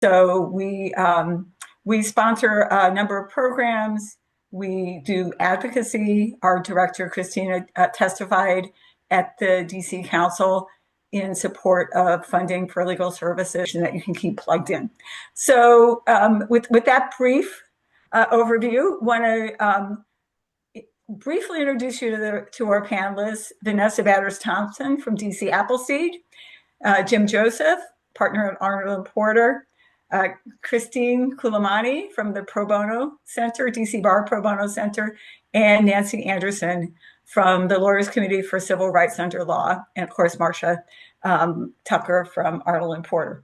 So we sponsor a number of programs. We do advocacy. Our director, Christina, testified at the DC Council in support of funding for legal services that you can keep plugged in. So with that brief overview, want to briefly introduce you to our panelists: Vanessa Batters Thompson from DC Appleseed, Jim Joseph, partner at Arnold and Porter, Christine Kulamani from the Pro Bono Center, DC Bar Pro Bono Center, and Nancy Anderson from the Lawyers Committee for Civil Rights Under Law, and of course, Marcia Tucker from Arnold and Porter.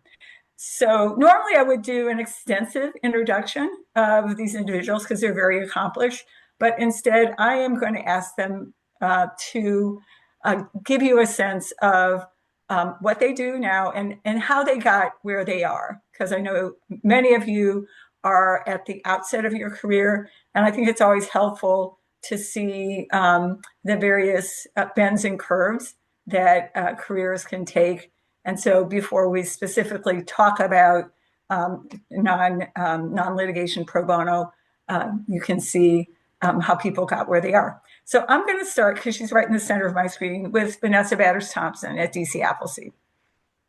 So normally I would do an extensive introduction of these individuals because they're very accomplished, but instead I am going to ask them to give you a sense of what they do now and how they got where they are. Because I know many of you are at the outset of your career, and I think it's always helpful to see the various bends and curves that careers can take. And so before we specifically talk about non-litigation pro bono, you can see how people got where they are. So I'm going to start, because she's right in the center of my screen, with Vanessa Batters Thompson at DC Appleseed.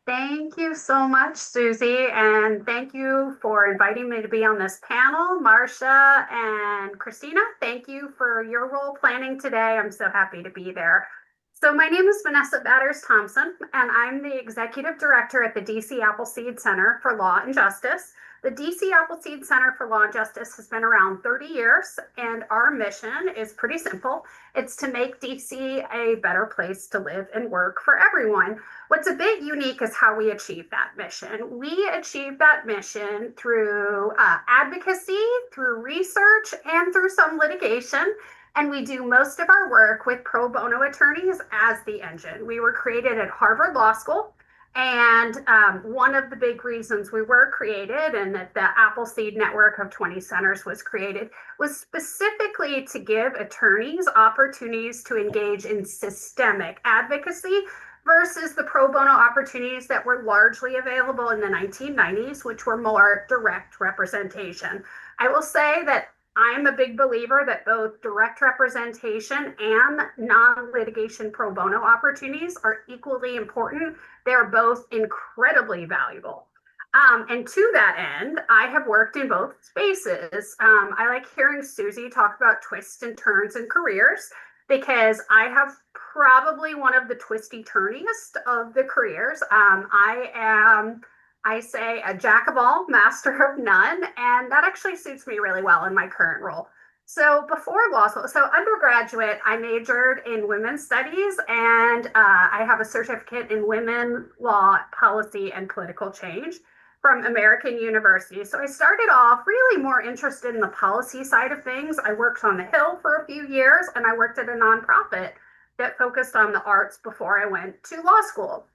Thank you so much, Susie, and thank you for inviting me to be on this panel. Marcia and Christina, thank you for your role planning today. I'm so happy to be there. So my name is Vanessa Batters Thompson, and I'm the Executive Director at the DC Appleseed Center for Law and Justice. The DC Appleseed Center for Law and Justice has been around 30 years, and our mission is pretty simple. It's to make DC a better place to live and work for everyone. What's a bit unique is how we achieve that mission. We achieve that mission through advocacy, through research, and through some litigation. And we do most of our work with pro bono attorneys as the engine. We were created at Harvard Law School. And one of the big reasons we were created and that the Appleseed network of 20 centers was created was specifically to give attorneys opportunities to engage in systemic advocacy versus the pro bono opportunities that were largely available in the 1990s, which were more direct representation. I will say that I'm a big believer that both direct representation and non-litigation pro bono opportunities are equally important. They're both incredibly valuable. And to that end, I have worked in both spaces. I like hearing Susie talk about twists and turns in careers because I have probably one of the twisty turniest of the careers. I say a jack of all, master of none, and that actually suits me really well in my current role. So before law school, so undergraduate, I majored in women's studies, and I have a certificate in women, law, policy, and political change from American University. So I started off really more interested in the policy side of things. I worked on the Hill for a few years, and I worked at a nonprofit that focused on the arts before I went to law school.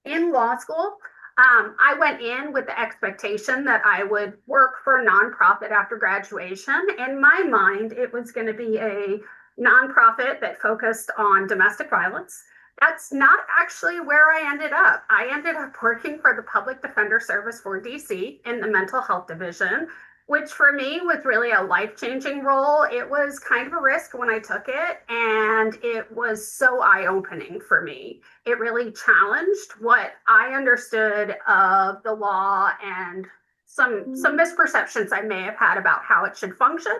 In law school, I went in with the expectation that I would work for a nonprofit after graduation. In my mind, it was going to be a nonprofit that focused on domestic violence. That's not actually where I ended up. I ended up working for the Public Defender Service for DC in the mental health division, which for me was really a life-changing role. It was kind of a risk when I took it, and it was so eye-opening for me. It really challenged what I understood of the law and some misperceptions I may have had about how it should function.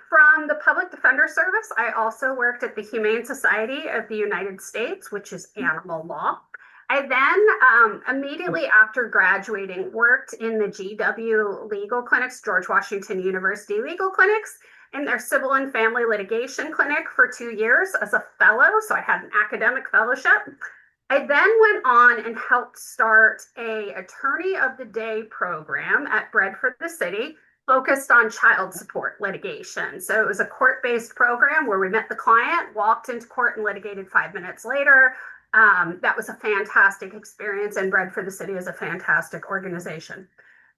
From the Public Defender Service, I also worked at the Humane Society of the United States, which is animal law. I then, immediately after graduating, worked in the GW legal clinics, George Washington University legal clinics, in their civil and family litigation clinic for 2 years as a fellow. So I had an academic fellowship. I then went on and helped start a Attorney of the Day program at Bread for the City, focused on child support litigation. So it was a court-based program where we met the client, walked into court, and litigated 5 minutes later. That was a fantastic experience, and Bread for the City is a fantastic organization.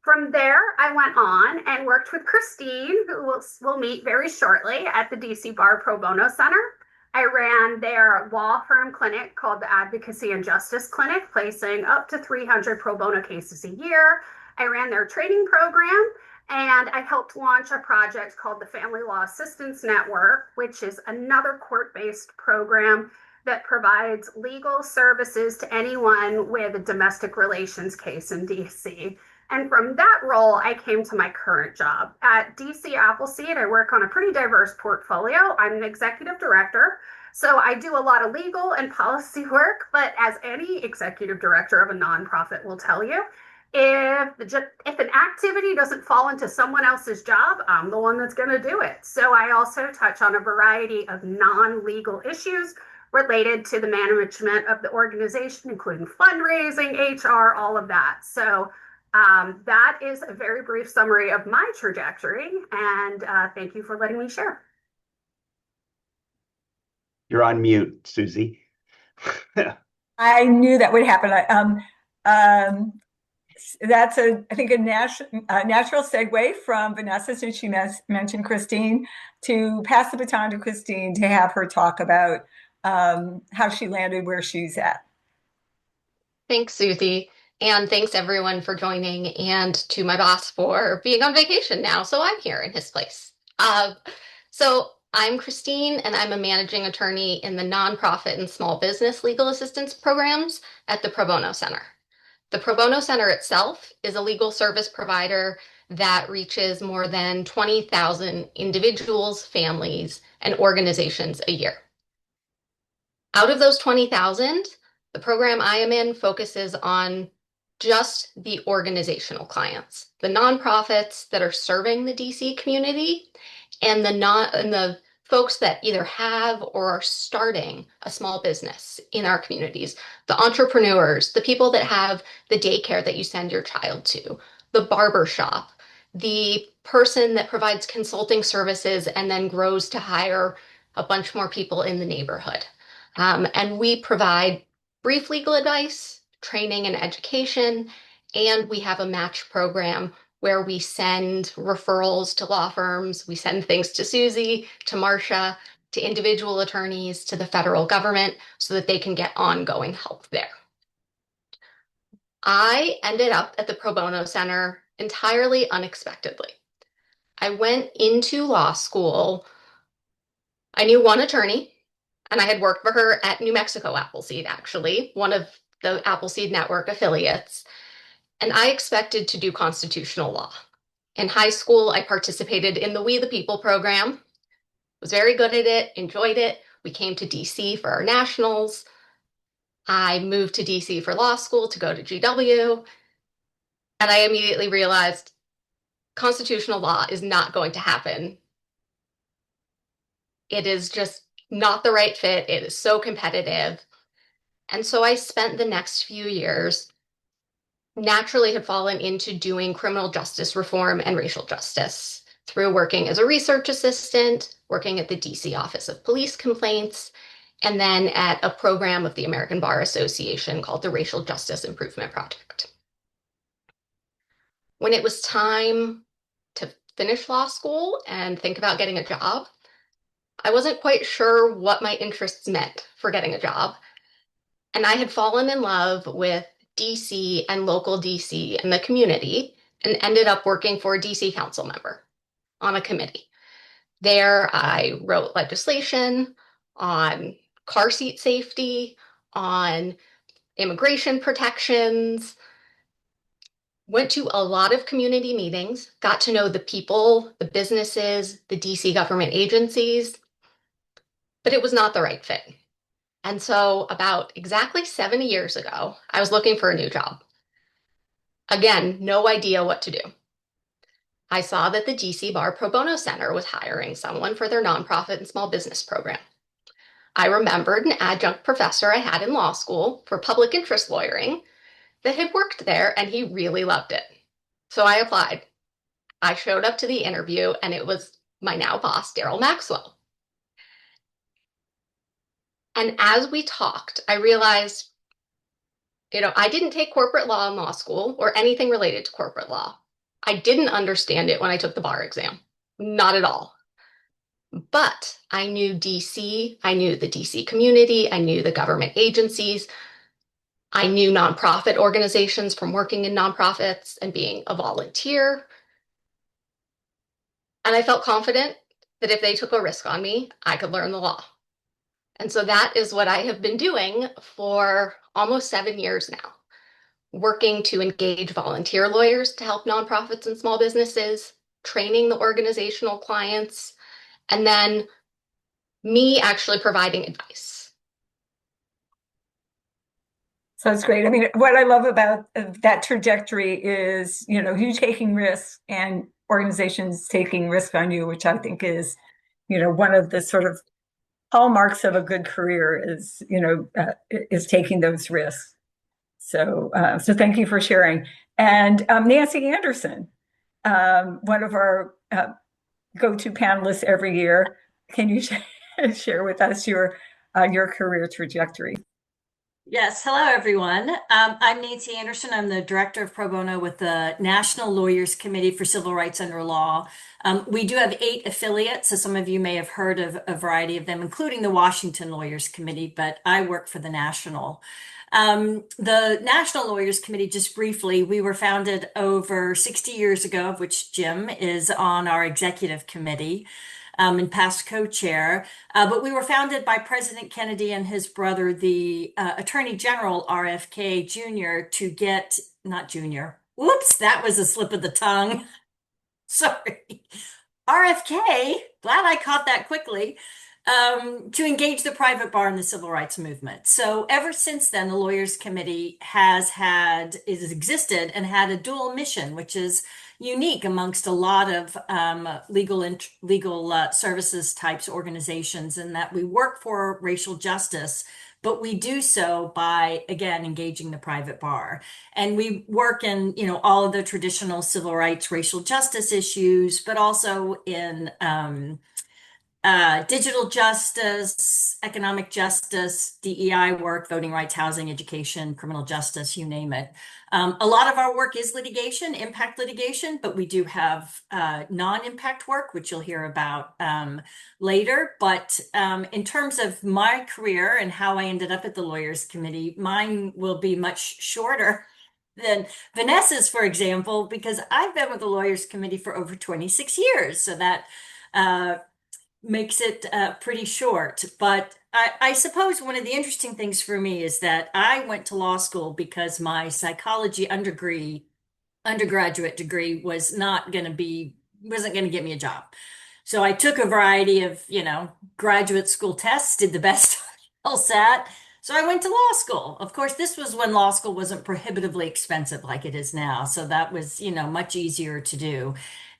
From there, I went on and worked with Christine, who we'll meet very shortly at the DC Bar Pro Bono Center. I ran their law firm clinic called the Advocacy and Justice Clinic, placing up to 300 pro bono cases a year. I ran their training program, and I helped launch a project called the Family Law Assistance Network, which is another court based program that provides legal services to anyone with a domestic relations case in DC. And from that role, I came to my current job. At DC Appleseed, I work on a pretty diverse portfolio. I'm an executive director, so I do a lot of legal and policy work, but as any executive director of a nonprofit will tell you, if an activity doesn't fall into someone else's job, I'm the one that's going to do it. So I also touch on a variety of non-legal issues related to the management of the organization, including fundraising, HR, all of that. So that is a very brief summary of my trajectory, and thank you for letting me share. You're on mute, Susie. I knew that would happen. Um, that's I think a natural segue from Vanessa, since she mentioned Christine, to pass the baton to Christine to have her talk about how she landed where she's at. Thanks, Susie. And thanks everyone for joining, and to my boss for being on vacation now, so I'm here in his place. So I'm Christine, and I'm a managing attorney in the nonprofit and small business legal assistance programs at the Pro Bono Center. The Pro Bono Center itself is a legal service provider that reaches more than 20,000 individuals, families, and organizations a year. Out of those 20,000, the program I am in focuses on just the organizational clients, the nonprofits that are serving the DC community, and the folks that either have or are starting a small business in our communities, the entrepreneurs, the people that have the daycare that you send your child to, the barber shop, the person that provides consulting services and then grows to hire a bunch more people in the neighborhood. And we provide brief legal advice, training and education, and we have a match program where we send referrals to law firms. We send things to Susie, to Marcia, to individual attorneys, to the federal government so that they can get ongoing help there. I ended up at the Pro Bono Center entirely unexpectedly. I went into law school. I knew one attorney, and I had worked for her at New Mexico Appleseed, actually, one of the Appleseed Network affiliates. And I expected to do constitutional law. In high school, I participated in the We the People program, was very good at it, enjoyed it. We came to DC for our nationals. I moved to DC for law school to go to GW. And I immediately realized constitutional law is not going to happen. It is just not the right fit. It is so competitive. And so I spent the next few years naturally had fallen into doing criminal justice reform and racial justice through working as a research assistant, working at the DC Office of Police Complaints, and then at a program of the American Bar Association called the Racial Justice Improvement Project. When it was time to finish law school and think about getting a job, I wasn't quite sure what my interests meant for getting a job. And I had fallen in love with DC and local DC and the community, and ended up working for a DC council member on a committee. There, I wrote legislation on car seat safety, on immigration protections, went to a lot of community meetings, got to know the people, the businesses, the DC government agencies, but it was not the right fit. And so about exactly 7 years ago, I was looking for a new job. Again, no idea what to do. I saw that the DC Bar Pro Bono Center was hiring someone for their nonprofit and small business program. I remembered an adjunct professor I had in law school for public interest lawyering that had worked there, and he really loved it. So I applied. I showed up to the interview, and it was my now boss, Daryl Maxwell. And as we talked, I realized, I didn't take corporate law in law school or anything related to corporate law. I didn't understand it when I took the bar exam. Not at all. But I knew DC, I knew the DC community, I knew the government agencies, I knew nonprofit organizations from working in nonprofits and being a volunteer. And I felt confident that if they took a risk on me, I could learn the law. And so that is what I have been doing for almost 7 years now, working to engage volunteer lawyers to help nonprofits and small businesses, training the organizational clients, and then me actually providing advice. So it's great. I mean, what I love about that trajectory is, you taking risks and organizations taking risk on you, which I think is, one of the sort of hallmarks of a good career is, is taking those risks. So thank you for sharing. And Nancy Anderson, one of our go-to panelists every year, can you share with us your career trajectory? Yes, hello everyone. I'm Nancy Anderson. I'm the Director of Pro Bono with the National Lawyers Committee for Civil Rights Under Law. We do have 8 affiliates, so some of you may have heard of a variety of them, including the Washington Lawyers Committee, but I work for the National. The National Lawyers Committee, just briefly, we were founded over 60 years ago, of which Jim is on our executive committee. And past co-chair. But we were founded by President Kennedy and his brother, the Attorney General RFK Jr., to get, not Junior, whoops, that was a slip of the tongue. Sorry. RFK, glad I caught that quickly, to engage the private bar in the civil rights movement. So ever since then, the Lawyers Committee has existed and had a dual mission, which is unique amongst a lot of legal services types organizations, in that we work for racial justice, but we do so by, again, engaging the private bar. And we work in, all of the traditional civil rights, racial justice issues, but also in digital justice, economic justice, DEI work, voting rights, housing, education, criminal justice, you name it. A lot of our work is litigation, impact litigation, but we do have non-impact work, which you'll hear about later. But in terms of my career and how I ended up at the Lawyers Committee, mine will be much shorter than Vanessa's, for example, because I've been with the Lawyers Committee for over 26 years. So that makes it pretty short. But I suppose one of the interesting things for me is that I went to law school because my psychology undergraduate degree wasn't going to get me a job. So I took a variety of, graduate school tests, did the best LSAT. So I went to law school. Of course, this was when law school wasn't prohibitively expensive like it is now. So that was, much easier to do.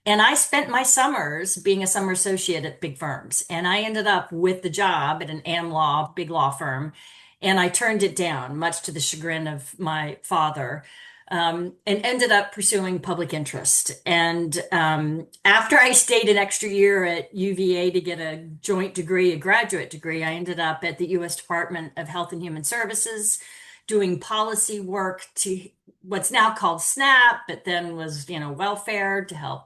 And I spent my summers being a summer associate at big firms. And I ended up with the job at an Am Law, big law firm. And I turned it down, much to the chagrin of my father, and ended up pursuing public interest. And after I stayed an extra year at UVA to get a joint degree, a graduate degree, I ended up at the U.S. Department of Health and Human Services doing policy work to what's now called SNAP, but then was, welfare to help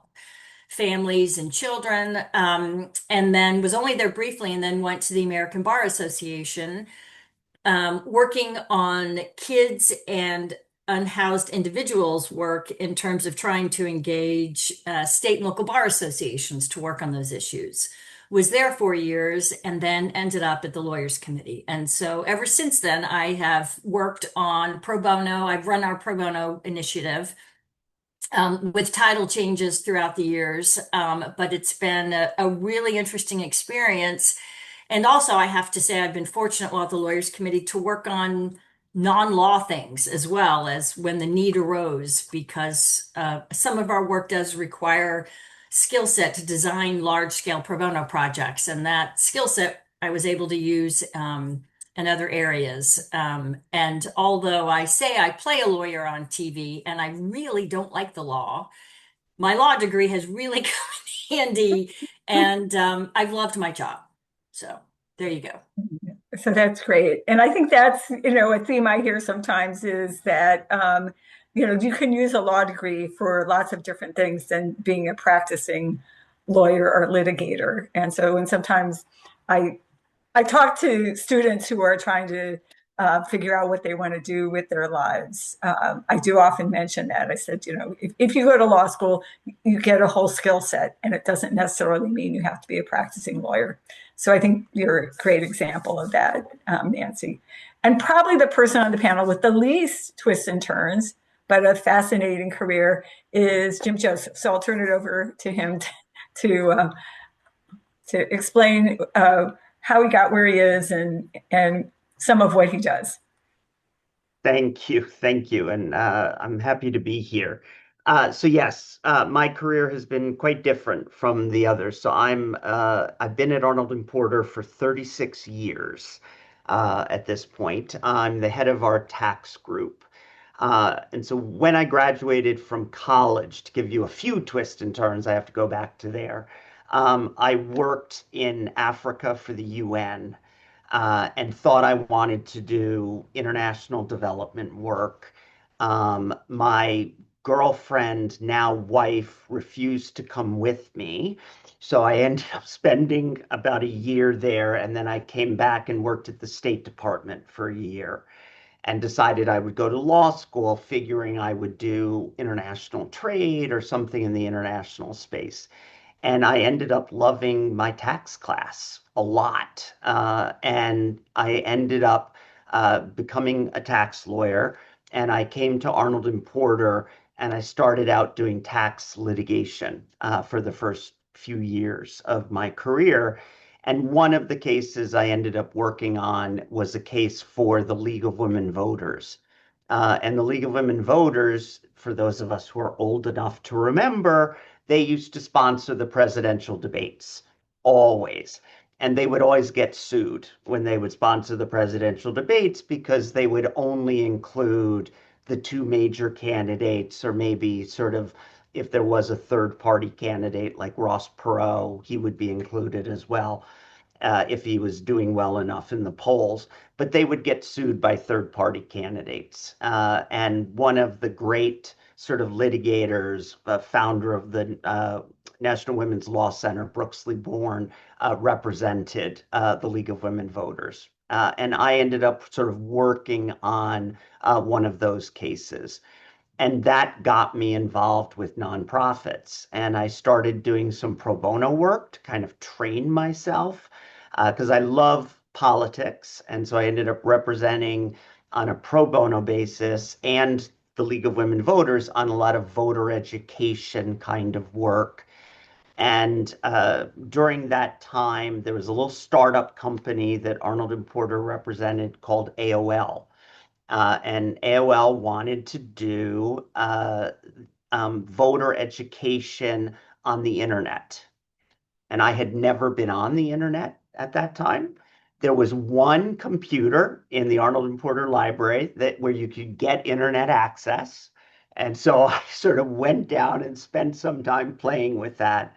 families and children, and then was only there briefly, and then went to the American Bar Association, working on kids and unhoused individuals work in terms of trying to engage state and local bar associations to work on those issues. Was there 4 years and then ended up at the Lawyers Committee. And so ever since then, I have worked on pro bono. I've run our pro bono initiative with title changes throughout the years, but it's been a really interesting experience. And also, I have to say, I've been fortunate while at the Lawyers Committee to work on non-law things as well as when the need arose, because some of our work does require skill set to design large-scale pro bono projects. And that skill set I was able to use and other areas. And although I say I play a lawyer on TV and I really don't like the law, my law degree has really come in handy, and I've loved my job. So there you go. So that's great. And I think that's, a theme I hear sometimes is that, you can use a law degree for lots of different things than being a practicing lawyer or litigator. And so when sometimes I I talk to students who are trying to figure out what they want to do with their lives. I do often mention that. I said, if you go to law school, you get a whole skill set, and it doesn't necessarily mean you have to be a practicing lawyer. So I think you're a great example of that, Nancy. And probably the person on the panel with the least twists and turns, but a fascinating career is Jim Joseph. So I'll turn it over to him to to explain how he got where he is and some of what he does. Thank you. Thank you. And I'm happy to be here. Yes, my career has been quite different from the others. I've been at Arnold and Porter for 36 years at this point. I'm the head of our tax group. And so when I graduated from college, to give you a few twists and turns, I have to go back to there. I worked in Africa for the UN and thought I wanted to do international development work. My girlfriend, now wife, refused to come with me. So I ended up spending about a year there. And then I came back and worked at the State Department for a year and decided I would go to law school, figuring I would do international trade or something in the international space. And I ended up loving my tax class a lot. And I ended up becoming a tax lawyer. And I came to Arnold and Porter and I started out doing tax litigation for the first few years of my career. And one of the cases I ended up working on was a case for the League of Women Voters. And the League of Women Voters, for those of us who are old enough to remember, they used to sponsor the presidential debates, always. And they would always get sued when they would sponsor the presidential debates because they would only include the two major candidates, or maybe sort of if there was a third party candidate like Ross Perot, he would be included as well if he was doing well enough in the polls, but they would get sued by third party candidates. And one of the great sort of litigators, founder of the National Women's Law Center, Brooksley Bourne, represented the League of Women Voters. And I ended up sort of working on one of those cases. And that got me involved with nonprofits. And I started doing some pro bono work to kind of train myself because I love politics. And so I ended up representing on a pro bono basis and the League of Women Voters on a lot of voter education kind of work. And during that time, there was a little startup company that Arnold and Porter represented called AOL. And AOL wanted to do voter education on the internet. And I had never been on the internet at that time. There was one computer in the Arnold and Porter library where you could get internet access. And so I sort of went down and spent some time playing with that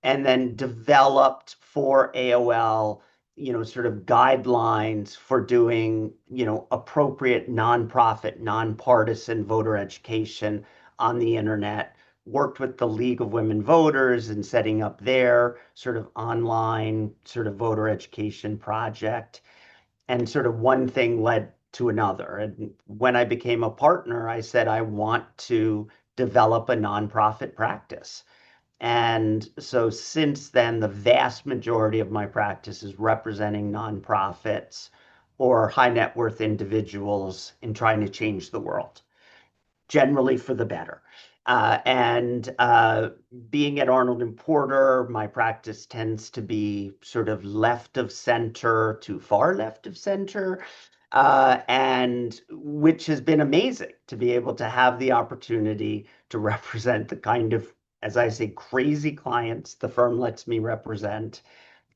and then developed for AOL, sort of guidelines for doing, appropriate nonprofit, nonpartisan voter education on the internet. Worked with the League of Women Voters and setting up their sort of online sort of voter education project. And sort of one thing led to another. And when I became a partner, I said, I want to develop a nonprofit practice. And so since then, the vast majority of my practice is representing nonprofits or high net worth individuals in trying to change the world, generally for the better. And being at Arnold and Porter, my practice tends to be sort of left of center to far left of center, and which has been amazing to be able to have the opportunity to represent the kind of, as I say, crazy clients the firm lets me represent.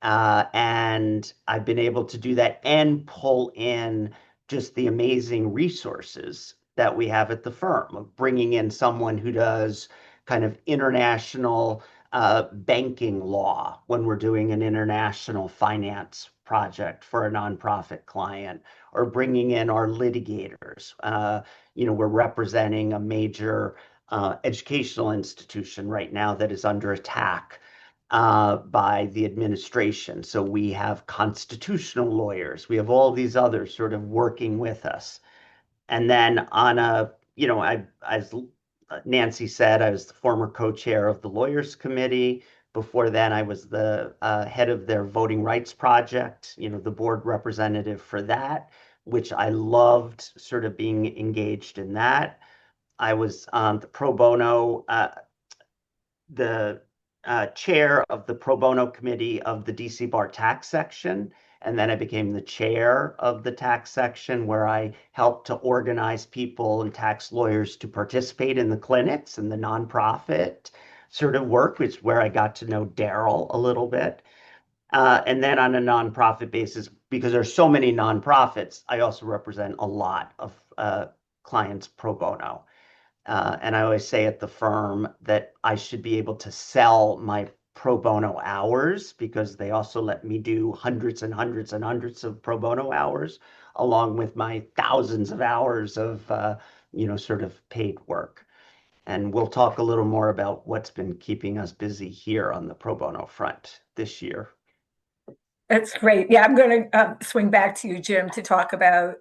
And I've been able to do that and pull in just the amazing resources that we have at the firm of bringing in someone who does kind of international banking law when we're doing an international finance project for a nonprofit client, or bringing in our litigators. We're representing a major educational institution right now that is under attack by the administration. So we have constitutional lawyers. We have all these others sort of working with us. And then on a, as Nancy said, I was the former co-chair of the Lawyers Committee. Before then, I was the head of their Voting Rights Project, the board representative for that, which I loved sort of being engaged in that. I was the pro bono, the chair of the pro bono committee of the DC Bar tax section. And then I became the chair of the tax section, where I helped to organize people and tax lawyers to participate in the clinics and the nonprofit sort of work, which is where I got to know Daryl a little bit. And then on a nonprofit basis, because there's so many nonprofits, I also represent a lot of clients pro bono. And I always say at the firm that I should be able to sell my pro bono hours, because they also let me do hundreds and hundreds and hundreds of pro bono hours, along with my thousands of hours of, sort of paid work. And we'll talk a little more about what's been keeping us busy here on the pro bono front this year. That's great. Yeah, I'm going to swing back to you, Jim, to talk about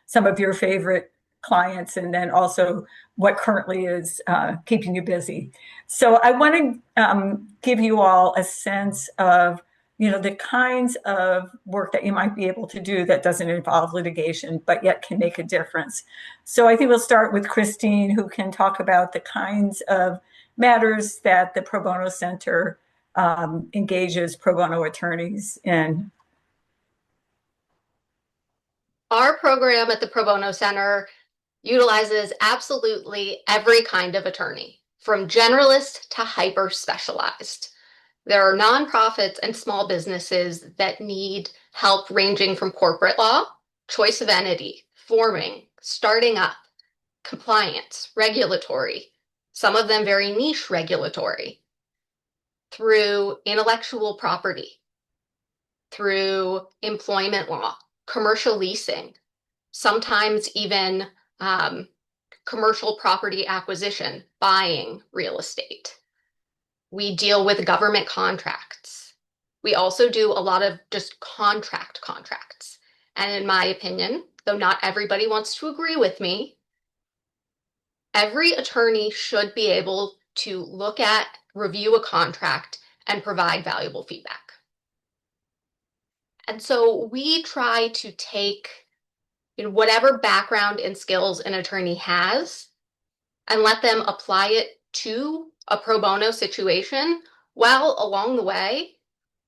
some of your favorite clients, and then also what currently is keeping you busy. So I want to give you all a sense of the kinds of work that you might be able to do that doesn't involve litigation, but yet can make a difference. So I think we'll start with Christine, who can talk about the kinds of matters that the Pro Bono Center engages pro bono attorneys in. Our program at the Pro Bono Center utilizes absolutely every kind of attorney, from generalist to hyper specialized. There are nonprofits and small businesses that need help ranging from corporate law, choice of entity, forming, starting up, compliance, regulatory, some of them very niche regulatory, through intellectual property, through employment law, commercial leasing, sometimes even commercial property acquisition, buying real estate. We deal with government contracts. We also do a lot of just contracts. And in my opinion, though not everybody wants to agree with me, every attorney should be able to look at, review a contract, and provide valuable feedback. And so we try to take whatever background and skills an attorney has and let them apply it to a pro bono situation, while along the way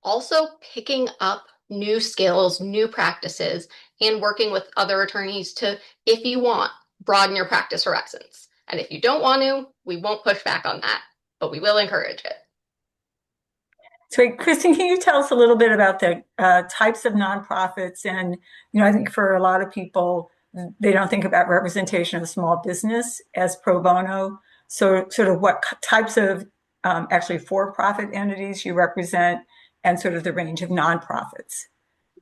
also picking up new skills, new practices, and working with other attorneys to, if you want, broaden your practice horizons. And if you don't want to, we won't push back on that, but we will encourage it. So, Kristen, can you tell us a little bit about the types of nonprofits? And, I think for a lot of people, they don't think about representation of small business as pro bono. So sort of what types of actually for-profit entities you represent, and sort of the range of nonprofits.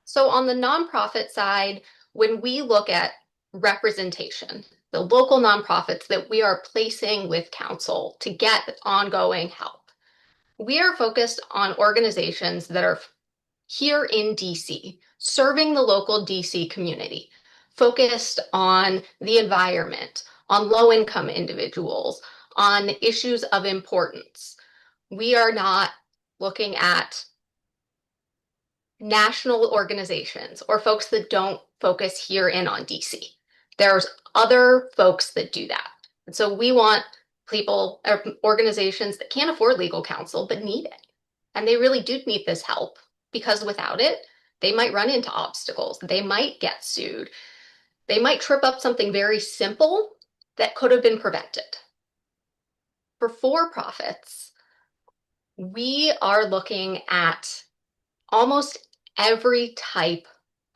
So on the nonprofit side, when we look at representation, the local nonprofits that we are placing with counsel to get ongoing help, we are focused on organizations that are here in DC, serving the local DC community, focused on the environment, on low-income individuals, on issues of importance. We are not looking at national organizations or folks that don't focus here in on DC. There's other folks that do that. And so we want people, organizations that can't afford legal counsel but need it. And they really do need this help, because without it, they might run into obstacles. They might get sued. They might trip up something very simple that could have been prevented. For for-profits, we are looking at almost every type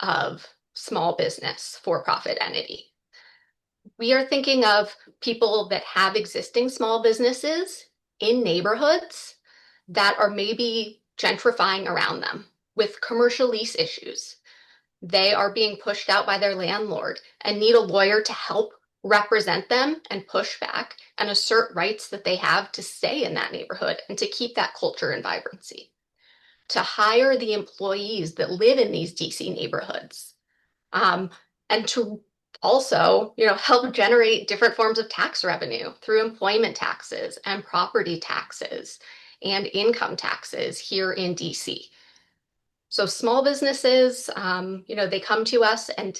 of small business for-profit entity. We are thinking of people that have existing small businesses in neighborhoods that are maybe gentrifying around them with commercial lease issues. They are being pushed out by their landlord and need a lawyer to help represent them and push back and assert rights that they have to stay in that neighborhood and to keep that culture and vibrancy, to hire the employees that live in these DC neighborhoods, and to also, help generate different forms of tax revenue through employment taxes and property taxes and income taxes here in DC. So small businesses, they come to us, and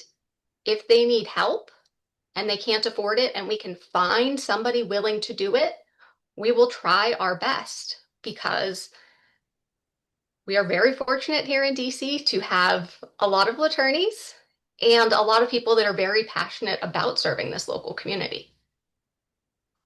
if they need help and they can't afford it and we can find somebody willing to do it, we will try our best, because we are very fortunate here in DC to have a lot of attorneys and a lot of people that are very passionate about serving this local community.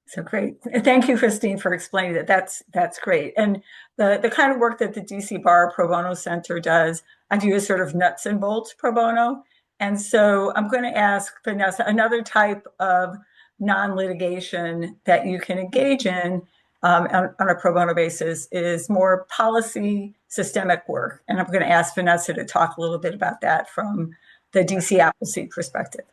So great. Thank you, Christine, for explaining that. That's great. And the kind of work that the DC Bar Pro Bono Center does, I do is sort of nuts and bolts pro bono. And so I'm going to ask Vanessa, another type of non-litigation that you can engage in on a pro bono basis is more policy systemic work. And I'm going to ask Vanessa to talk a little bit about that from the DC Appleseed perspective.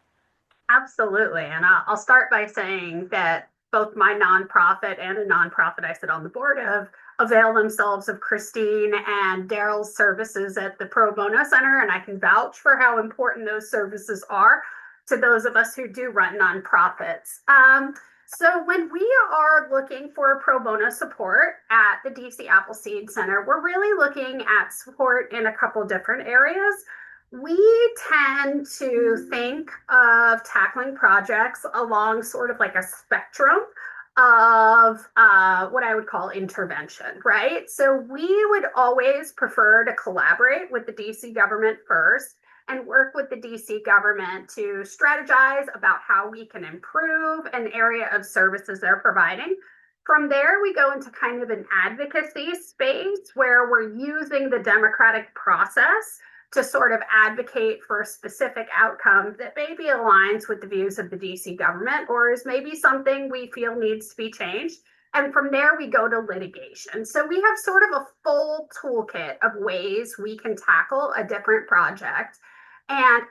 Absolutely. And I'll start by saying that both my nonprofit and a nonprofit I sit on the board of avail themselves of Christine and Daryl's services at the Pro Bono Center, and I can vouch for how important those services are to those of us who do run nonprofits. So when we are looking for pro bono support at the DC Appleseed Center, we're really looking at support in a couple different areas. We tend to think of tackling projects along sort of like a spectrum of what I would call intervention, right? So we would always prefer to collaborate with the DC government first and work with the DC government to strategize about how we can improve an area of services they're providing. From there, we go into kind of an advocacy space where we're using the democratic process to sort of advocate for a specific outcome that maybe aligns with the views of the DC government or is maybe something we feel needs to be changed. And from there, we go to litigation. So we have sort of a full toolkit of ways we can tackle a different project. And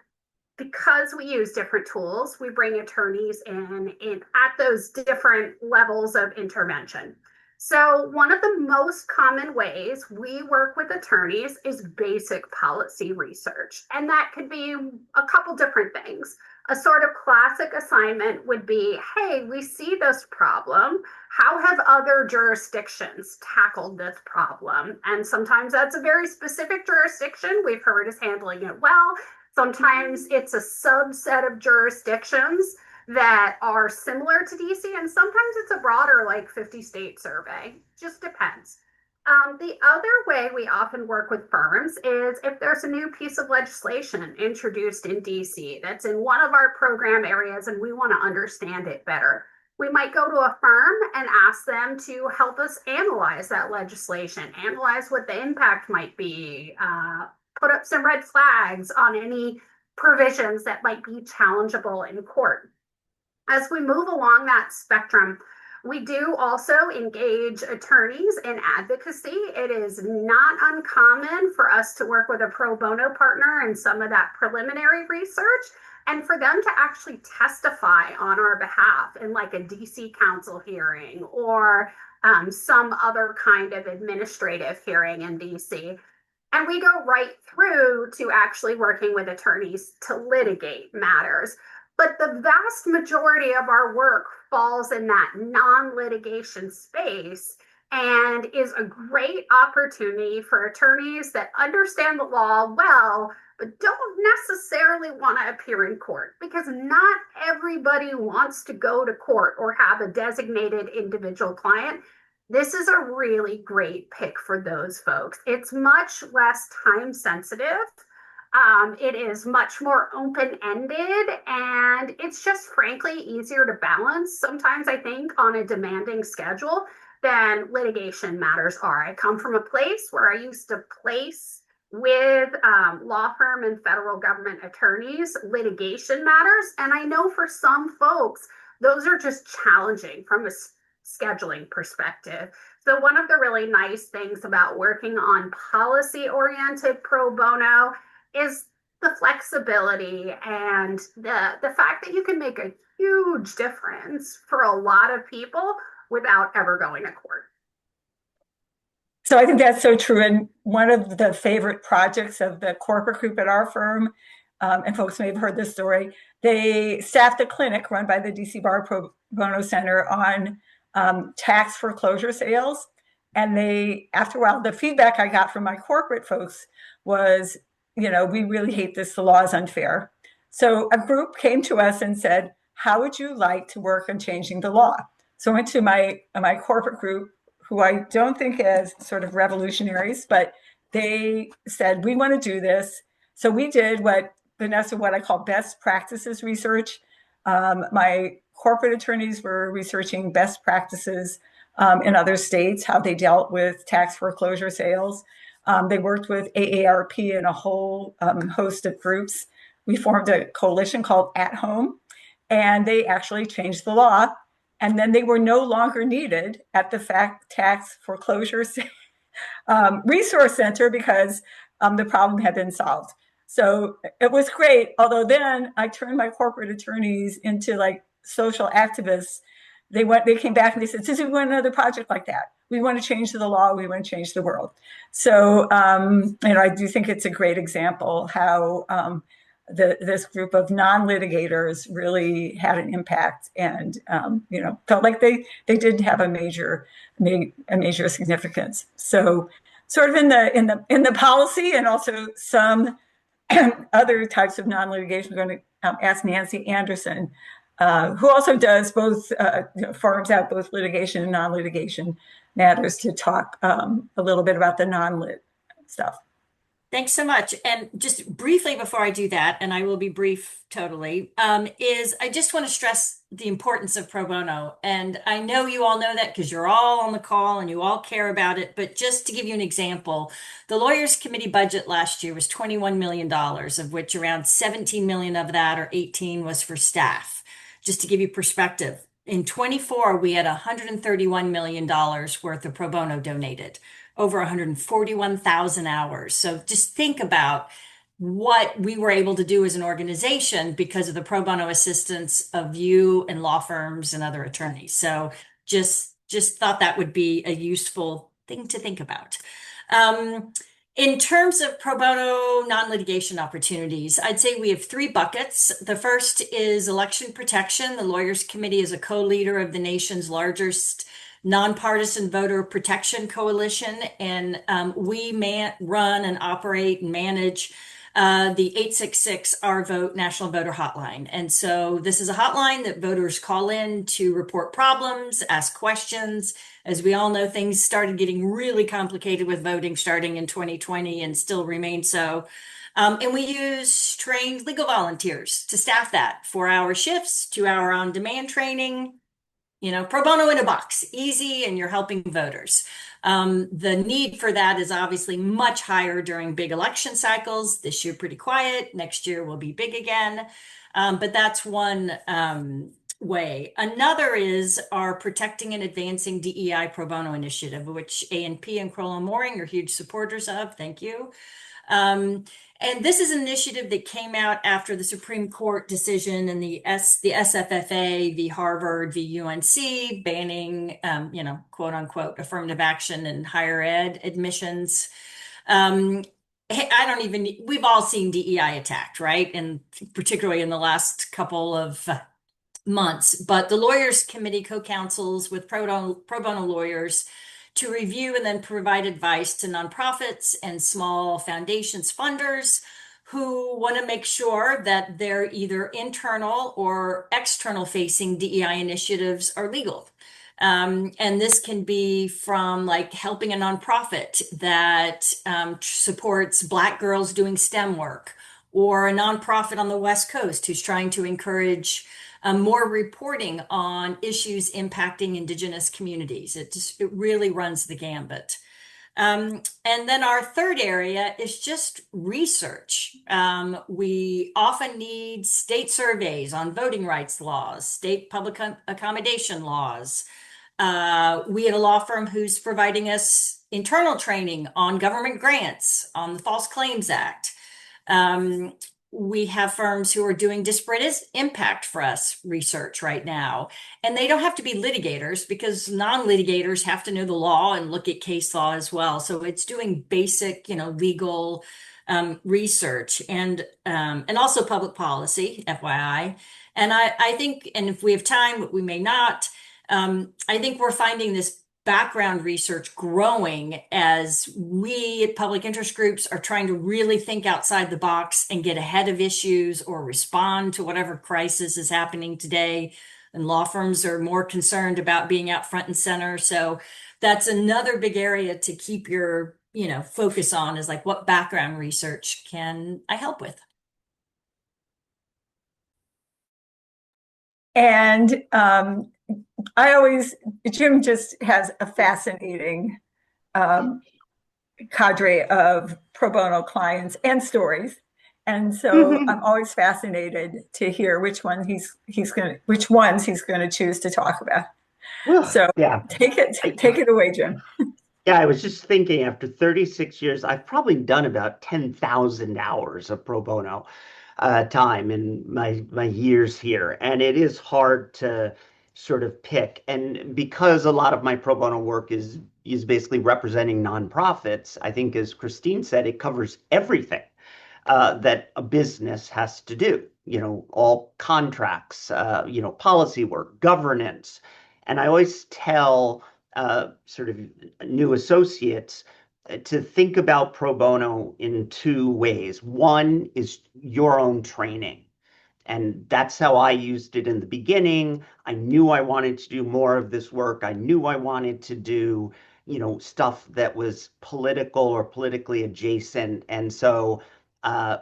because we use different tools, we bring attorneys in at those different levels of intervention. So one of the most common ways we work with attorneys is basic policy research. And that could be a couple different things. A sort of classic assignment would be, hey, we see this problem. How have other jurisdictions tackled this problem? And sometimes that's a very specific jurisdiction we've heard is handling it well. Sometimes it's a subset of jurisdictions that are similar to DC, and sometimes it's a broader, like 50-state survey. Just depends. The other way we often work with firms is if there's a new piece of legislation introduced in DC that's in one of our program areas and we want to understand it better. We might go to a firm and ask them to help us analyze that legislation, analyze what the impact might be, put up some red flags on any provisions that might be challengeable in court. As we move along that spectrum, we do also engage attorneys in advocacy. It is not uncommon for us to work with a pro bono partner in some of that preliminary research and for them to actually testify on our behalf in like a DC council hearing or some other kind of administrative hearing in DC. And we go right through to actually working with attorneys to litigate matters. But the vast majority of our work falls in that non-litigation space and is a great opportunity for attorneys that understand the law well, but don't necessarily want to appear in court, because not everybody wants to go to court or have a designated individual client. This is a really great pick for those folks. It's much less time sensitive. It is much more open-ended, and it's just frankly easier to balance sometimes, I think, on a demanding schedule than litigation matters are. I come from a place where I used to place with law firm and federal government attorneys litigation matters, and I know for some folks, those are just challenging from a scheduling perspective. So one of the really nice things about working on policy-oriented pro bono is the flexibility and the fact that you can make a huge difference for a lot of people without ever going to court. So I think that's so true. And one of the favorite projects of the corporate group at our firm, and folks may have heard this story, they staffed a clinic run by the DC Bar Pro Bono Center on tax foreclosure sales. And they, after a while, the feedback I got from my corporate folks was, we really hate this. The law is unfair. So a group came to us and said, how would you like to work on changing the law? So I went to my corporate group, who I don't think as sort of revolutionaries, but they said, we want to do this. So we did what I call best practices research. My corporate attorneys were researching best practices in other states, how they dealt with tax foreclosure sales. They worked with AARP and a whole host of groups. We formed a coalition called At Home, and they actually changed the law. And then they were no longer needed at the tax foreclosure resource center because the problem had been solved. So it was great. Although then I turned my corporate attorneys into like social activists. They came back and they said, "Susie, we want another project like that. We want to change the law. We want to change the world." So I do think it's a great example how this group of non-litigators really had an impact and felt like they did have a major significance. So sort of in the policy and also some other types of non-litigation, we're going to ask Nancy Anderson, who also does both farms out both litigation and non-litigation matters, to talk a little bit about the non-lit stuff. Thanks so much. And just briefly before I do that, and I will be brief totally, is I just want to stress the importance of pro bono. And I know you all know that because you're all on the call and you all care about it. But just to give you an example, the Lawyers Committee budget last year was $21 million, of which around 17 million of that, or 18, was for staff. Just to give you perspective, in 24, we had $131 million worth of pro bono donated, over 141,000 hours. So just think about what we were able to do as an organization because of the pro bono assistance of you and law firms and other attorneys. So just thought that would be a useful thing to think about. In terms of pro bono non-litigation opportunities, I'd say we have three buckets. The first is election protection. The Lawyers Committee is a co-leader of the nation's largest nonpartisan voter protection coalition, and we run and operate and manage the 866 Our Vote National Voter Hotline. And so this is a hotline that voters call in to report problems, ask questions. As we all know, things started getting really complicated with voting starting in 2020 and still remain so. And we use trained legal volunteers to staff that, 4-hour shifts, 2-hour on-demand training. Pro bono in a box, easy, and you're helping voters. The need for that is obviously much higher during big election cycles. This year, pretty quiet. Next year will be big again. But that's one way. Another is our Protecting and Advancing DEI Pro Bono Initiative, which A&P and Crowell & Mooring are huge supporters of. Thank you. And this is an initiative that came out after the Supreme Court decision and the SFFA v. Harvard v. UNC banning, quote unquote, affirmative action in higher ed admissions. We've all seen DEI attacked, right? And particularly in the last couple of months. But the Lawyers Committee co-counsels with pro bono lawyers to review and then provide advice to nonprofits and small foundations funders who want to make sure that their either internal or external facing DEI initiatives are legal. And this can be from like helping a nonprofit that supports Black girls doing STEM work, or a nonprofit on the West Coast who's trying to encourage more reporting on issues impacting Indigenous communities. It really runs the gambit. And then our third area is just research. We often need state surveys on voting rights laws, state public accommodation laws. We had a law firm who's providing us internal training on government grants, on the False Claims Act. we have firms who are doing disparate impact for us research right now. And they don't have to be litigators because non-litigators have to know the law and look at case law as well. So it's doing basic, legal research and also public policy, FYI. And I think, and if we have time, but we may not, I think we're finding this background research growing as we at public interest groups are trying to really think outside the box and get ahead of issues or respond to whatever crisis is happening today. And law firms are more concerned about being out front and center. So that's another big area to keep your, focus on, is like, what background research can I help with? And Jim just has a fascinating um, cadre of pro bono clients and stories. And so I'm always fascinated to hear which ones he's going to choose to talk about. Well, So yeah. take it away, Jim. Yeah, I was just thinking after 36 years, I've probably done about 10,000 hours of pro bono time in my years here. And it is hard to sort of pick. And because a lot of my pro bono work is basically representing nonprofits, I think as Christine said, it covers everything that a business has to do, all contracts, policy work, governance. And I always tell sort of new associates to think about pro bono in two ways. One is your own training. And that's how I used it in the beginning. I knew I wanted to do more of this work. I knew I wanted to do, stuff that was political or politically adjacent. And so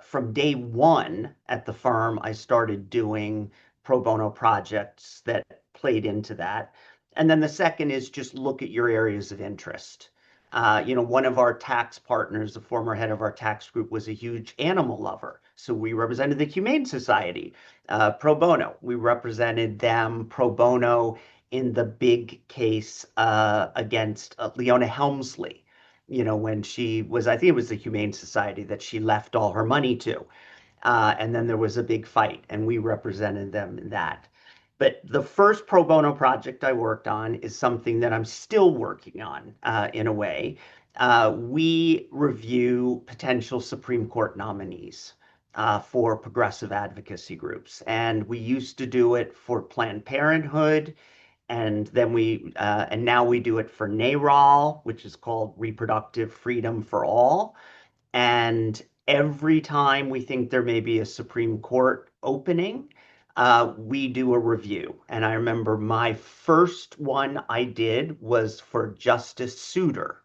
from day one at the firm, I started doing pro bono projects that played into that. And then the second is just look at your areas of interest. One of our tax partners, the former head of our tax group, was a huge animal lover. So we represented the Humane Society pro bono. We represented them pro bono in the big case against Leona Helmsley, when she was, I think it was the Humane Society that she left all her money to. And then there was a big fight, and we represented them in that. But the first pro bono project I worked on is something that I'm still working on in a way. We review potential Supreme Court nominees for progressive advocacy groups. And we used to do it for Planned Parenthood. And then and now we do it for NARAL, which is called Reproductive Freedom for All. And every time we think there may be a Supreme Court opening, we do a review. And I remember my first one I did was for Justice Souter.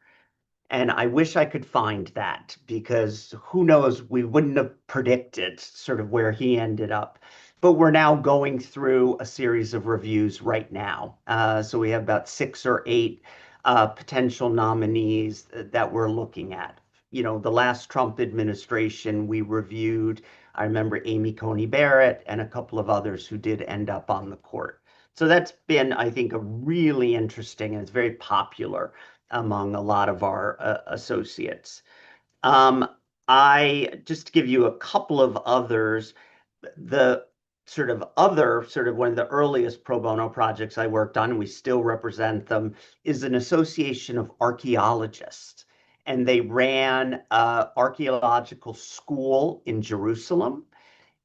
And I wish I could find that because who knows, we wouldn't have predicted sort of where he ended up. But we're now going through a series of reviews right now. So we have about 6 or 8 potential nominees that we're looking at. The last Trump administration, we reviewed, I remember Amy Coney Barrett and a couple of others who did end up on the court. So that's been, I think, a really interesting, and it's very popular among a lot of our associates. I just to give you a couple of others, the sort of one of the earliest pro bono projects I worked on, and we still represent them, is an association of archaeologists. And they ran an archaeological school in Jerusalem.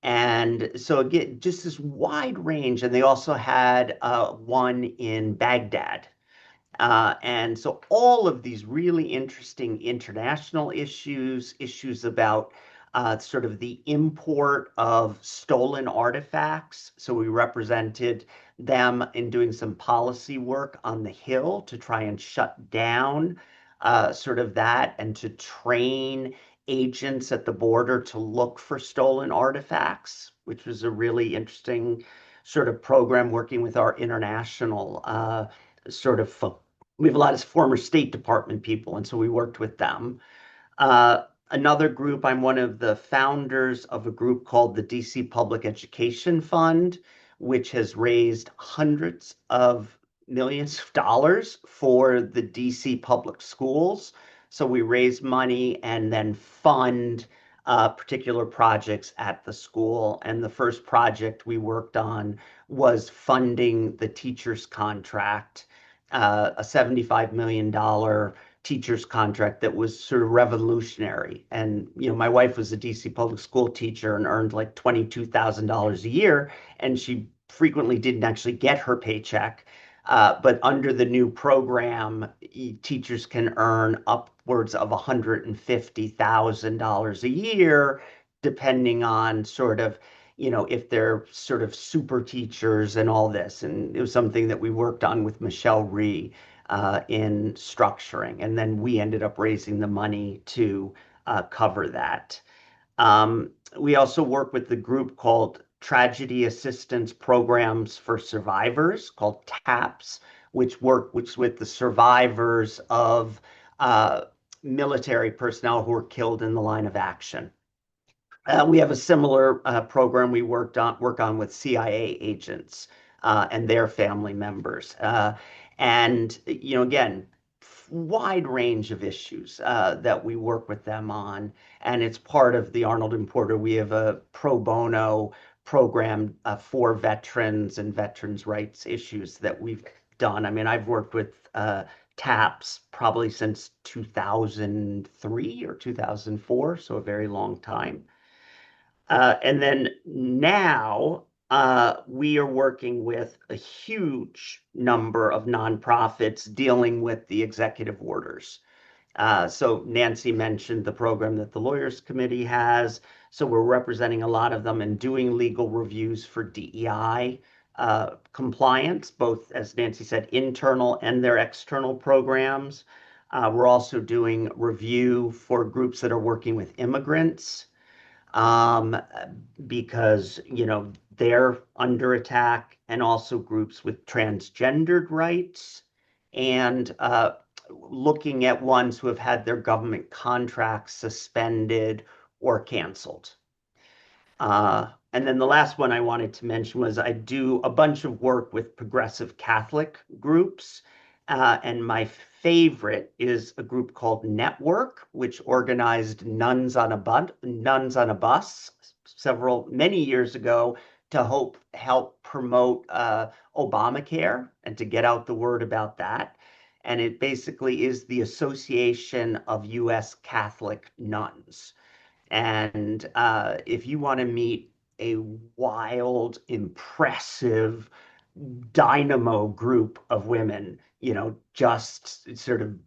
And so again, just this wide range. And they also had one in Baghdad. And so all of these really interesting international issues about sort of the import of stolen artifacts. So we represented them in doing some policy work on the Hill to try and shut down sort of that and to train agents at the border to look for stolen artifacts, which was a really interesting sort of program working with our international sort of we have a lot of former State Department people, and so we worked with them. Another group, I'm one of the founders of a group called the DC Public Education Fund, which has raised hundreds of millions of dollars for the DC public schools. So we raise money and then fund particular projects at the school. And the first project we worked on was funding the teacher's contract, a $75 million teacher's contract that was sort of revolutionary. And, my wife was a DC public school teacher and earned like $22,000 a year, and she frequently didn't actually get her paycheck. But under the new program, teachers can earn upwards of $150,000 a year, depending on sort of, if they're sort of super teachers and all this. And it was something that we worked on with Michelle Rhee in structuring. And then we ended up raising the money to cover that. We also work with the group called Tragedy Assistance Programs for Survivors, called TAPS, which with the survivors of military personnel who were killed in the line of action. We have a similar program we work on with CIA agents and their family members. And, again, wide range of issues that we work with them on. And it's part of the Arnold and Porter. We have a pro bono program for veterans and veterans' rights issues that we've done. I mean, I've worked with TAPS probably since 2003 or 2004, so a very long time. And then now we are working with a huge number of nonprofits dealing with the executive orders. So Nancy mentioned the program that the Lawyers Committee has. So we're representing a lot of them and doing legal reviews for DEI compliance, both, as Nancy said, internal and their external programs. We're also doing review for groups that are working with immigrants, because, they're under attack, and also groups with transgendered rights, and looking at ones who have had their government contracts suspended or canceled. And then the last one I wanted to mention was I do a bunch of work with progressive Catholic groups. And my favorite is a group called Network, which organized Nuns on a Bus many years ago to help promote Obamacare and to get out the word about that. And it basically is the Association of U.S. Catholic Nuns. And if you want to meet a wild, impressive, dynamo group of women, just sort of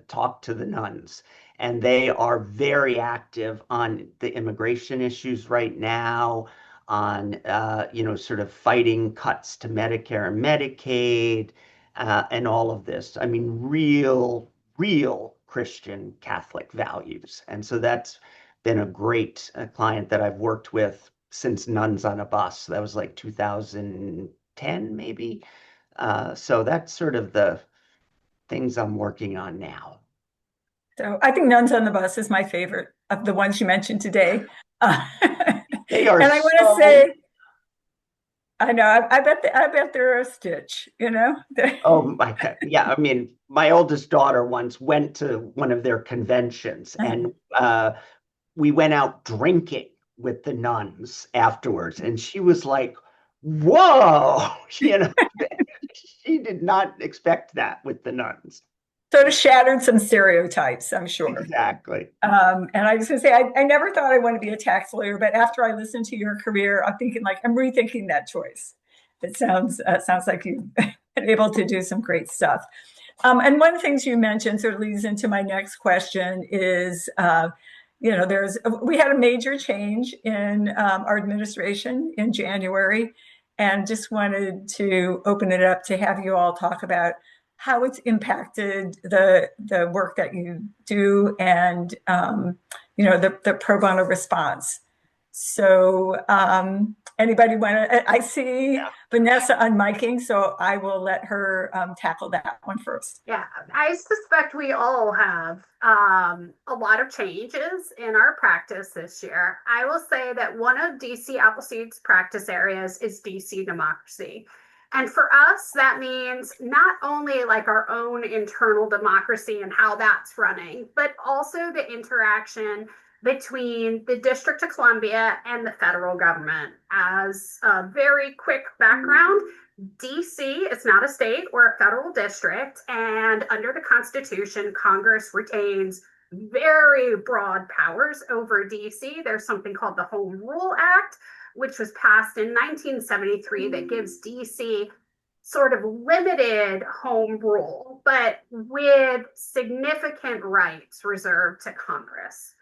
talk to the nuns. And they are very active on the immigration issues right now, on, sort of fighting cuts to Medicare and Medicaid, and all of this. I mean, real Christian Catholic values. And so that's been a great client that I've worked with since Nuns on a Bus. That was like 2010, maybe. So that's sort of the things I'm working on now. So I think Nuns on the Bus is my favorite of the ones you mentioned today. They are, and I want to say, I know, I bet they're a stitch, Oh my God. Yeah, I mean, my oldest daughter once went to one of their conventions, and we went out drinking with the nuns afterwards, and she was like, whoa, she did not expect that with the nuns. Sort of shattered some stereotypes, I'm sure. Exactly. And I was going to say, I never thought I wanted to be a tax lawyer, but after I listened to your career, I'm thinking I'm rethinking that choice. It sounds like you've been able to do some great stuff. And one of the things you mentioned sort of leads into my next question is, we had a major change in our administration in January, and just wanted to open it up to have you all talk about how it's impacted the work that you do and, the pro bono response. So anybody want to, I see Vanessa unmiking, so I will let her tackle that one first. Yeah, I suspect we all have a lot of changes in our practice this year. I will say that one of DC Appleseed's practice areas is DC democracy. And for us, that means not only our own internal democracy and how that's running, but also the interaction between the District of Columbia and the federal government. As a very quick background, DC is not a state or a federal district, and under the Constitution, Congress retains very broad powers over DC. There's something called the Home Rule Act, which was passed in 1973, that gives DC sort of limited home rule, but with significant rights reserved to Congress.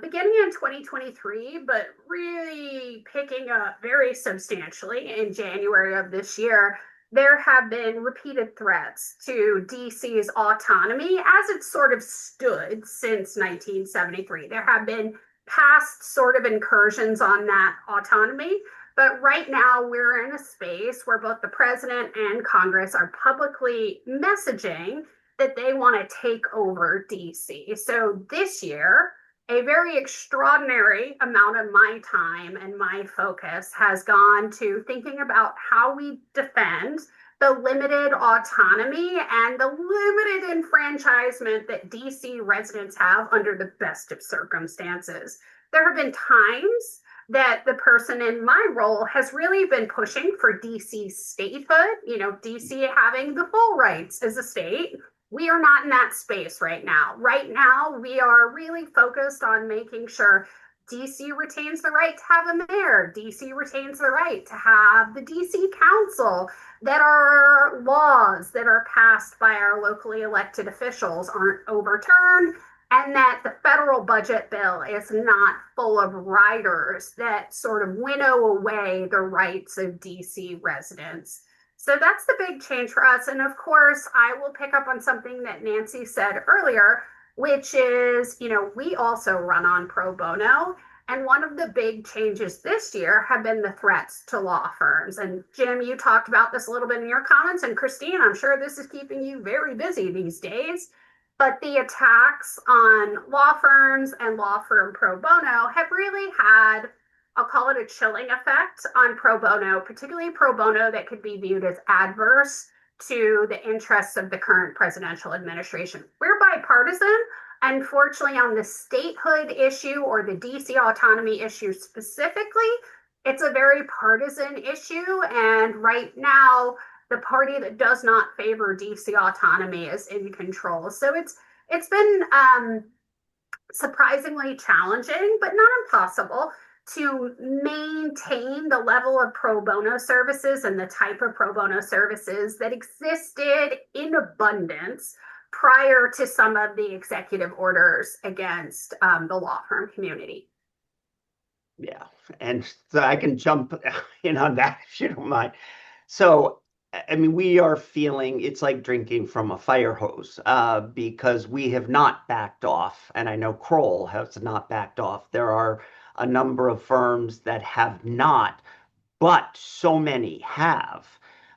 Beginning in 2023, but really picking up very substantially in January of this year, there have been repeated threats to DC's autonomy as it sort of stood since 1973. There have been past sort of incursions on that autonomy, but right now we're in a space where both the president and Congress are publicly messaging that they want to take over DC. So this year, a very extraordinary amount of my time and my focus has gone to thinking about how we defend the limited autonomy and the limited enfranchisement that DC residents have under the best of circumstances. There have been times that the person in my role has really been pushing for DC statehood, DC having the full rights as a state. We are not in that space right now. Right now, we are really focused on making sure DC retains the right to have a mayor. DC retains the right to have the DC council, that our laws that are passed by our locally elected officials aren't overturned, and that the federal budget bill is not full of riders that sort of winnow away the rights of DC residents. So that's the big change for us. And of course, I will pick up on something that Nancy said earlier, which is, we also run on pro bono. And one of the big changes this year have been the threats to law firms. And Jim, you talked about this a little bit in your comments. And Christine, I'm sure this is keeping you very busy these days. But the attacks on law firms and law firm pro bono have really had, I'll call it, a chilling effect on pro bono, particularly pro bono that could be viewed as adverse to the interests of the current presidential administration. We're bipartisan. Unfortunately, on the statehood issue or the DC autonomy issue specifically, it's a very partisan issue. And right now, the party that does not favor DC autonomy is in control. So it's been surprisingly challenging, but not impossible, to maintain the level of pro bono services and the type of pro bono services that existed in abundance prior to some of the executive orders against the law firm community. Yeah, and so I can jump in on that if you don't mind. So, I mean, we are feeling it's like drinking from a fire hose because we have not backed off, and I know Kroll has not backed off. There are a number of firms that have not, but so many have.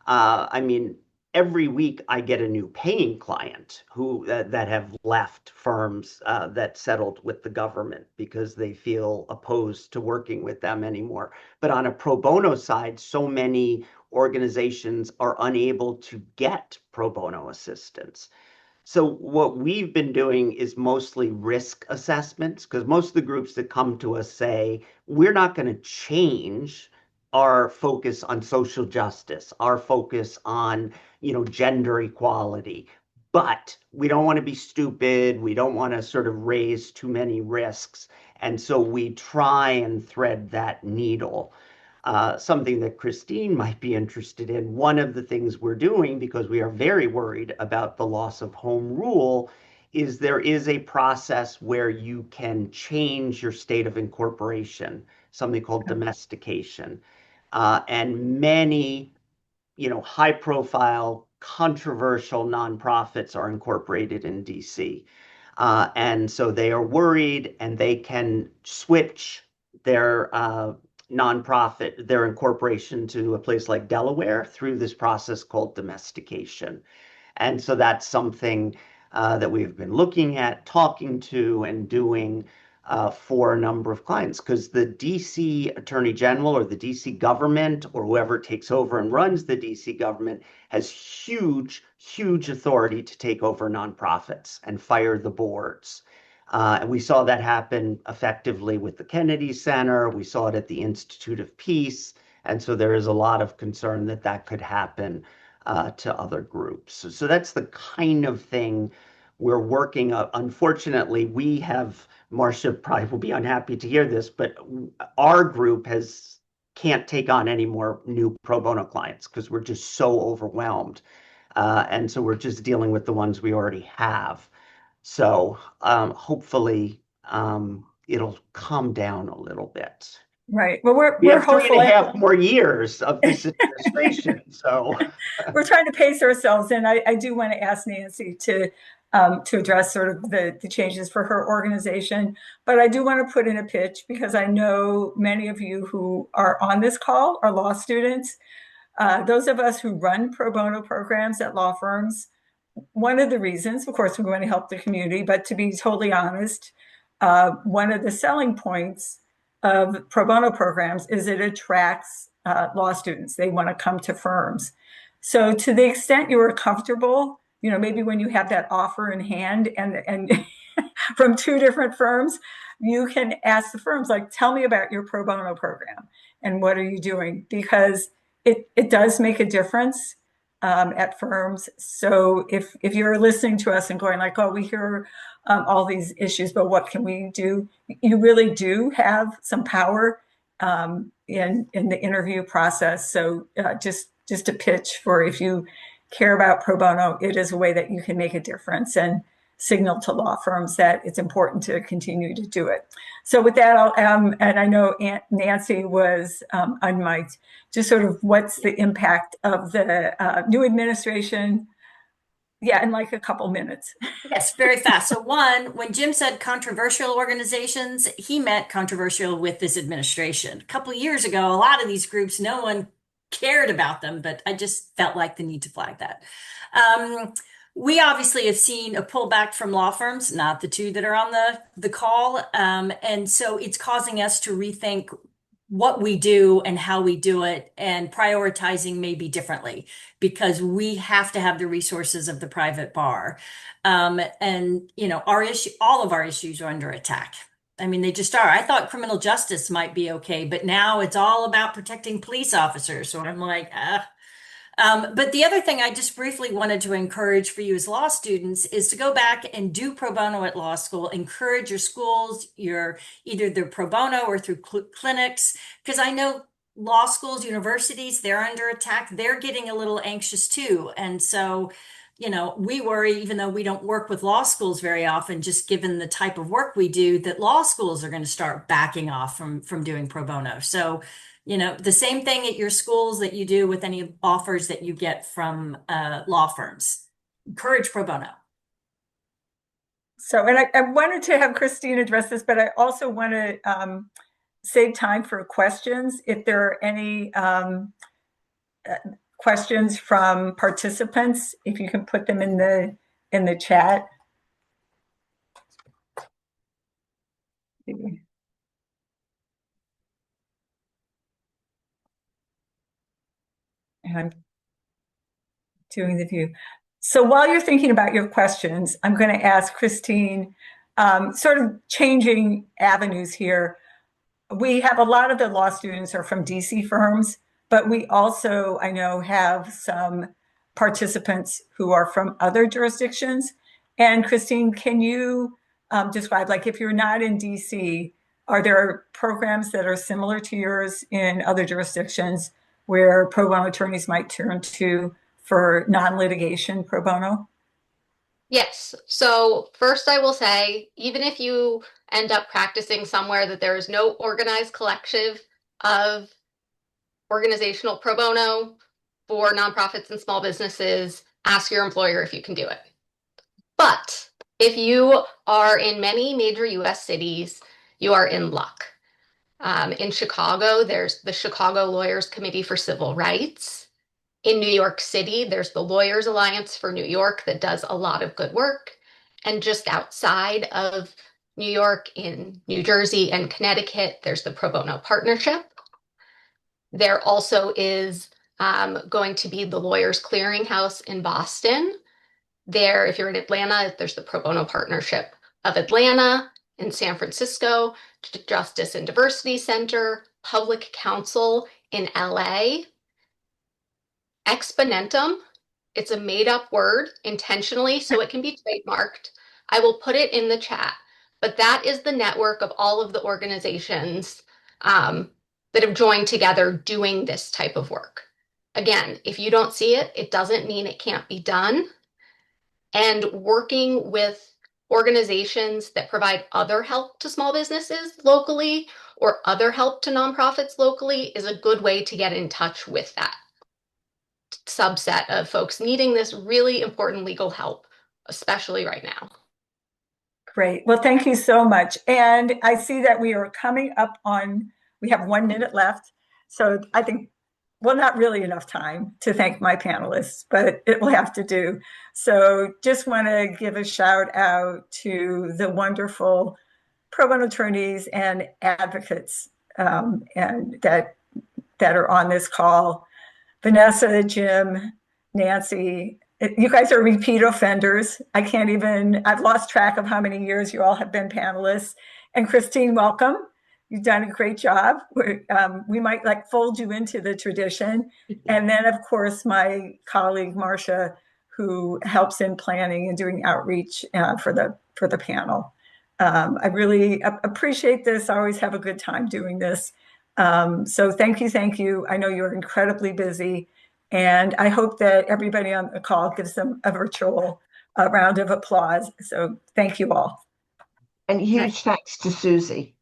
I mean, every week I get a new paying client who that have left firms that settled with the government because they feel opposed to working with them anymore. But on a pro bono side, so many organizations are unable to get pro bono assistance. So what we've been doing is mostly risk assessments, because most of the groups that come to us say, we're not going to change our focus on social justice, our focus on, gender equality, but we don't want to be stupid. We don't want to sort of raise too many risks. And so we try and thread that needle. Something that Christine might be interested in. One of the things we're doing, because we are very worried about the loss of home rule, is there is a process where you can change your state of incorporation, something called domestication. And many, high profile, controversial nonprofits are incorporated in DC. And so they are worried, and they can switch their nonprofit, their incorporation, to a place like Delaware through this process called domestication. And so that's something that we've been looking at, talking to, and doing for a number of clients, because the DC Attorney General or the DC government or whoever takes over and runs the DC government has huge, huge authority to take over nonprofits and fire the boards. And we saw that happen effectively with the Kennedy Center. We saw it at the Institute of Peace. And so there is a lot of concern that that could happen to other groups. So that's the kind of thing we're working on. Unfortunately, we have, Marcia probably will be unhappy to hear this, but our group can't take on any more new pro bono clients because we're just so overwhelmed. And so we're just dealing with the ones we already have. So hopefully it'll calm down a little bit. Right. Well, We we're have three and hopeful. a half more years of this administration. So We're trying to pace ourselves, and I do want to ask Nancy to address sort of the changes for her organization. But I do want to put in a pitch because I know many of you who are on this call are law students. Those of us who run pro bono programs at law firms, one of the reasons, of course, we want to help the community, but to be totally honest, one of the selling points of pro bono programs is it attracts law students. They want to come to firms. So to the extent you are comfortable, maybe when you have that offer in hand and from two different firms, you can ask the firms, like, tell me about your pro bono program and what are you doing? Because it does make a difference at firms. So if you're listening to us and going like, oh, we hear all these issues, but what can we do? You really do have some power in the interview process. So just a pitch for if you care about pro bono, it is a way that you can make a difference and signal to law firms that it's important to continue to do it. So with that, and I know Nancy was unmiked, just sort of what's the impact of the new administration? Yeah, in like a couple minutes. Yes, very fast. So one, when Jim said controversial organizations, he meant controversial with this administration. A couple of years ago, a lot of these groups, no one cared about them, but I just felt like the need to flag that. We obviously have seen a pullback from law firms, not the two that are on the call. And so it's causing us to rethink what we do and how we do it, and prioritizing maybe differently because we have to have the resources of the private bar. And our issue, all of our issues are under attack. I mean, they just are. I thought criminal justice might be okay, but now it's all about protecting police officers. So I'm like, but the other thing I just briefly wanted to encourage for you as law students is to go back and do pro bono at law school. Encourage your schools, either they're pro bono or through clinics, because I know law schools, universities, they're under attack. They're getting a little anxious too. And so, we worry, even though we don't work with law schools very often, just given the type of work we do, that law schools are going to start backing off from doing pro bono. So the same thing at your schools that you do with any offers that you get from law firms. Encourage pro bono. So, and I wanted to have Christine address this, but I also want to save time for questions. If there are any questions from participants, if you can put them in the chat. And I'm doing the view. So while you're thinking about your questions, I'm going to ask Christine, sort of changing avenues here. We have a lot of the law students are from DC firms, but we also, I know, have some participants who are from other jurisdictions. And Christine, can you describe, like, if you're not in DC, are there programs that are similar to yours in other jurisdictions where pro bono attorneys might turn to for non-litigation pro bono? Yes. So first I will say, even if you end up practicing somewhere that there is no organized collective of organizational pro bono for nonprofits and small businesses, ask your employer if you can do it. But if you are in many major US cities, you are in luck. In Chicago, there's the Chicago Lawyers Committee for Civil Rights. In New York City, there's the Lawyers Alliance for New York that does a lot of good work. And just outside of New York, in New Jersey and Connecticut, there's the Pro Bono Partnership. There also is going to be the Lawyers Clearinghouse in Boston. There, if you're in Atlanta, there's the Pro Bono Partnership of Atlanta and San Francisco, Justice and Diversity Center, Public Counsel in LA, Exponentum. It's a made up word intentionally so it can be trademarked. I will put it in the chat, but that is the network of all of the organizations that have joined together doing this type of work. Again, if you don't see it, it doesn't mean it can't be done. And working with organizations that provide other help to small businesses locally or other help to nonprofits locally is a good way to get in touch with that subset of folks needing this really important legal help, especially right now. Great. Well, thank you so much. And I see that we are coming up on, we have 1 minute left. So I think, well, not really enough time to thank my panelists, but it will have to do. So just want to give a shout out to the wonderful pro bono attorneys and advocates and that are on this call. Vanessa, Jim, Nancy, you guys are repeat offenders. I've lost track of how many years you all have been panelists. And Christine, welcome. You've done a great job. We might like fold you into the tradition. And then, of course, my colleague, Marcia, who helps in planning and doing outreach for the panel. I really appreciate this. I always have a good time doing this. So thank you. I know you're incredibly busy, and I hope that everybody on the call gives them a virtual round of applause. So thank you all. And huge thanks to Susie,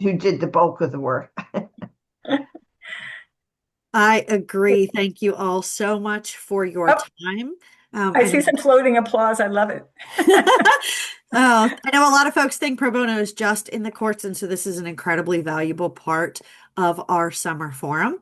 who did the bulk of the work. I agree. Thank you all so much for your time. I see some floating applause. I love it. I know a lot of folks think pro bono is just in the courts, and so this is an incredibly valuable part of our summer forum.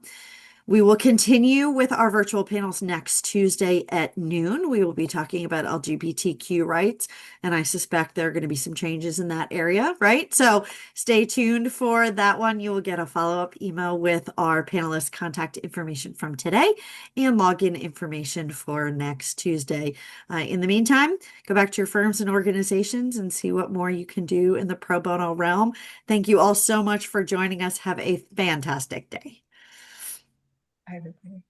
We will continue with our virtual panels next Tuesday at noon. We will be talking about LGBTQ rights, and I suspect there are going to be some changes in that area, right? So stay tuned for that one. You will get a follow-up email with our panelists' contact information from today and login information for next Tuesday. In the meantime, go back to your firms and organizations and see what more you can do in the pro bono realm. Thank you all so much for joining us. Have a fantastic day. Everybody.